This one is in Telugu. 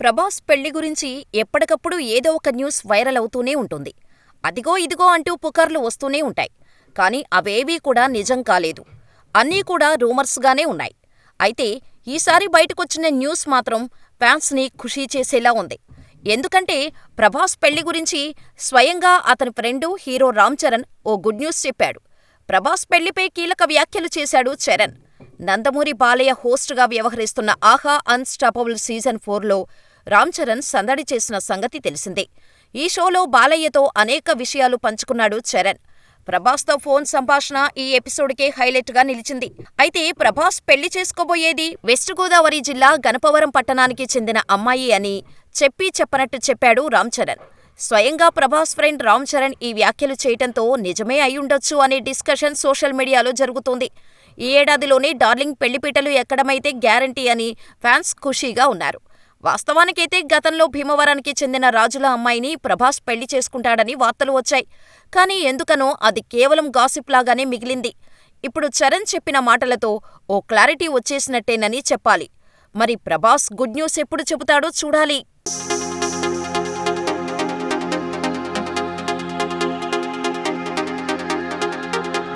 ప్రభాస్ పెళ్లి గురించి ఎప్పటికప్పుడు ఏదో ఒక న్యూస్ వైరల్ అవుతూనే ఉంటుంది. అదిగో ఇదిగో అంటూ పుకార్లు వస్తూనే ఉంటాయి. కానీ అవేవీ కూడా నిజం కాలేదు. అన్నీ కూడా రూమర్స్గానే ఉన్నాయి. అయితే ఈసారి బయటకొచ్చిన న్యూస్ మాత్రం ఫ్యాన్స్ని ఖుషీ చేసేలా ఉంది. ఎందుకంటే ప్రభాస్ పెళ్లి గురించి స్వయంగా అతని ఫ్రెండు హీరో రామ్ చరణ్ ఓ గుడ్ న్యూస్ చెప్పాడు. ప్రభాస్ పెళ్లిపై కీలక వ్యాఖ్యలు చేశాడు చరణ్. నందమూరి బాలయ్య హోస్ట్గా వ్యవహరిస్తున్న ఆహా అన్స్టాపబుల్ సీజన్ 4లో రామ్ చరణ్ సందడి చేసిన సంగతి తెలిసిందే. ఈ షోలో బాలయ్యతో అనేక విషయాలు పంచుకున్నాడు చరణ్. ప్రభాస్తో ఫోన్ సంభాషణ ఈ ఎపిసోడ్కే హైలైట్గా నిలిచింది. అయితే ప్రభాస్ పెళ్లి చేసుకోబోయేది వెస్ట్ గోదావరి జిల్లా గణపవరం పట్టణానికి చెందిన అమ్మాయి అని చెప్పి చెప్పనట్టు చెప్పాడు రామ్ చరణ్. స్వయంగా ప్రభాస్ ఫ్రెండ్ రామ్ చరణ్ ఈ వ్యాఖ్యలు చేయటంతో నిజమే అయ్యుండొచ్చు అనే డిస్కషన్ సోషల్ మీడియాలో జరుగుతోంది. ఈ ఏడాదిలోనే డార్లింగ్ పెళ్లిపీటలు ఎక్కడమైతే గ్యారంటీ అని ఫ్యాన్స్ ఖుషీగా ఉన్నారు. వాస్తవానికైతే గతంలో భీమవరానికి చెందిన రాజుల అమ్మాయిని ప్రభాస్ పెళ్లి చేసుకుంటాడని వార్తలు వచ్చాయి. కానీ ఎందుకనో అది కేవలం గాసిప్ లాగానే మిగిలింది. ఇప్పుడు చరణ్ చెప్పిన మాటలతో ఓ క్లారిటీ వచ్చేసినట్టేనని చెప్పాలి. మరి ప్రభాస్ గుడ్ న్యూస్ ఎప్పుడు చెబుతాడో చూడాలి.